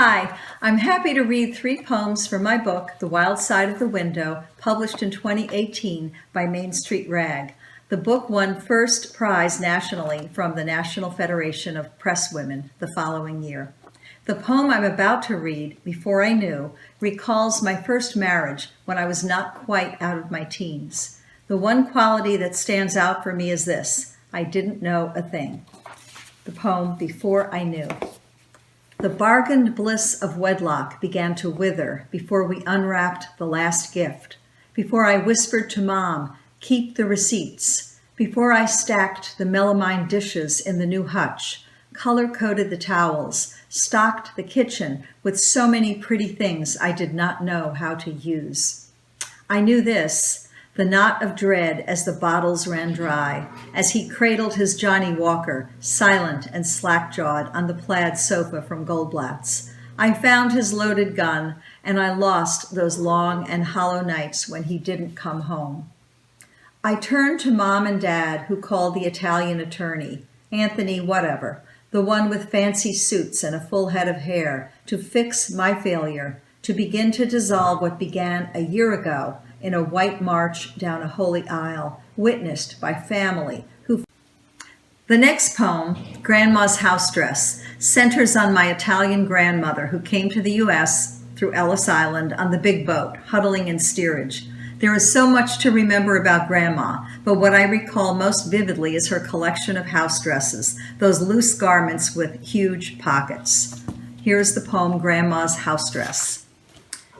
Hi, I'm happy to read 3 poems from my book, The Wild Side of the Window, published in 2018 by Main Street Rag. The book won first prize nationally from the National Federation of Press Women the following year. The poem I'm about to read, Before I Knew, recalls my first marriage when I was not quite out of my teens. The one quality that stands out for me is this: I didn't know a thing. The poem, Before I Knew. The bargained bliss of wedlock began to wither before we unwrapped the last gift, before I whispered to Mom, keep the receipts, before I stacked the melamine dishes in the new hutch, color-coded the towels, stocked the kitchen with so many pretty things I did not know how to use. I knew this, the knot of dread as the bottles ran dry, as he cradled his Johnny Walker, silent and slack-jawed on the plaid sofa from Goldblatt's. I found his loaded gun, and I lost those long and hollow nights when he didn't come home. I turned to Mom and Dad, who called the Italian attorney, Anthony whatever, the one with fancy suits and a full head of hair, to fix my failure, to begin to dissolve what began a year ago in a white march down a holy aisle, witnessed by family who... The next poem, Grandma's House Dress, centers on my Italian grandmother who came to the U.S. through Ellis Island on the big boat, huddling in steerage. There is so much to remember about Grandma, but what I recall most vividly is her collection of house dresses, those loose garments with huge pockets. Here's the poem, Grandma's House Dress.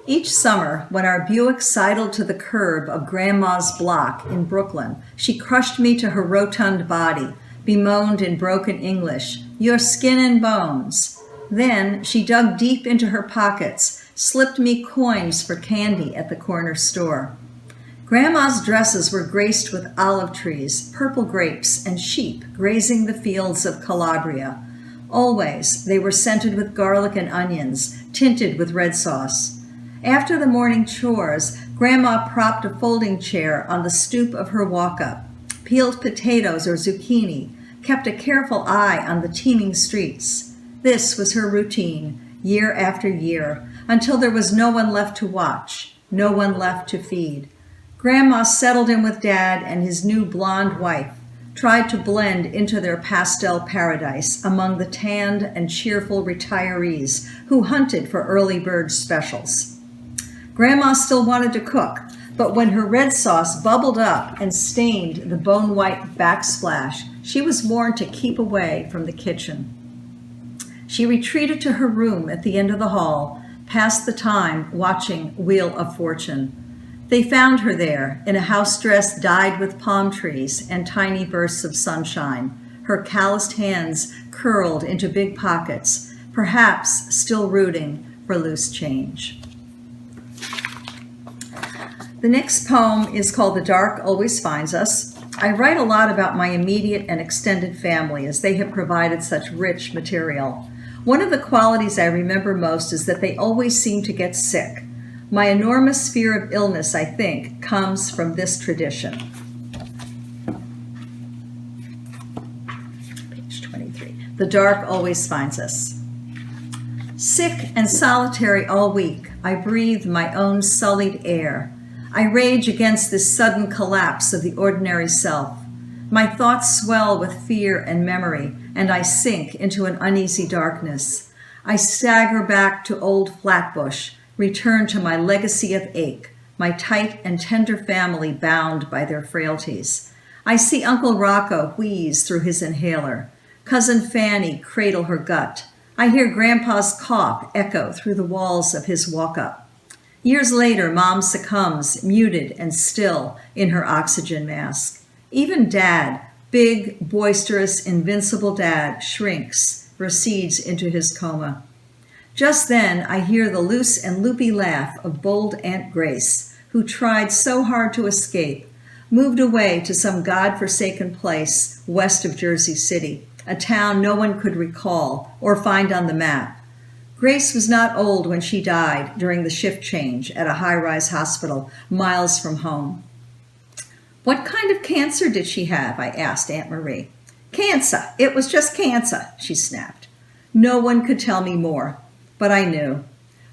Each summer, when our Buick sidled to the curb of Grandma's block in Brooklyn, she crushed me to her rotund body, bemoaned in broken English, "Your skin and bones." Then she dug deep into her pockets, slipped me coins for candy at the corner store. Grandma's dresses were graced with olive trees, purple grapes, and sheep grazing the fields of Calabria. Always, they were scented with garlic and onions, tinted with red sauce. After the morning chores, Grandma propped a folding chair on the stoop of her walk-up, peeled potatoes or zucchini, kept a careful eye on the teeming streets. This was her routine, year after year, until there was no one left to watch, no one left to feed. Grandma settled in with Dad and his new blonde wife, tried to blend into their pastel paradise among the tanned and cheerful retirees who hunted for early bird specials. Grandma still wanted to cook, but when her red sauce bubbled up and stained the bone-white backsplash, she was warned to keep away from the kitchen. She retreated to her room at the end of the hall, passed the time watching Wheel of Fortune. They found her there, in a house dress dyed with palm trees and tiny bursts of sunshine, her calloused hands curled into big pockets, perhaps still rooting for loose change. The next poem is called The Dark Always Finds Us. I write a lot about my immediate and extended family as they have provided such rich material. One of the qualities I remember most is that they always seem to get sick. My enormous fear of illness, I think, comes from this tradition. Page 23. The dark always finds us. Sick and solitary all week, I breathe my own sullied air. I rage against this sudden collapse of the ordinary self. My thoughts swell with fear and memory, and I sink into an uneasy darkness. I stagger back to old Flatbush, return to my legacy of ache, my tight and tender family bound by their frailties. I see Uncle Rocco wheeze through his inhaler, Cousin Fanny cradle her gut. I hear Grandpa's cough echo through the walls of his walk-up. Years later, Mom succumbs, muted and still, in her oxygen mask. Even Dad, big, boisterous, invincible Dad, shrinks, recedes into his coma. Just then, I hear the loose and loopy laugh of bold Aunt Grace, who tried so hard to escape, moved away to some God-forsaken place west of Jersey City, a town no one could recall or find on the map. Grace was not old when she died during the shift change at a high-rise hospital miles from home. "What kind of cancer did she have?" I asked Aunt Marie. "Cancer. It was just cancer," she snapped. No one could tell me more. But I knew.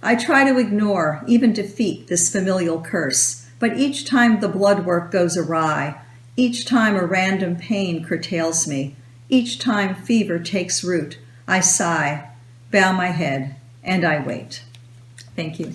I try to ignore, even defeat, this familial curse. But each time the blood work goes awry, each time a random pain curtails me, each time fever takes root, I sigh, bow my head, and I wait. Thank you.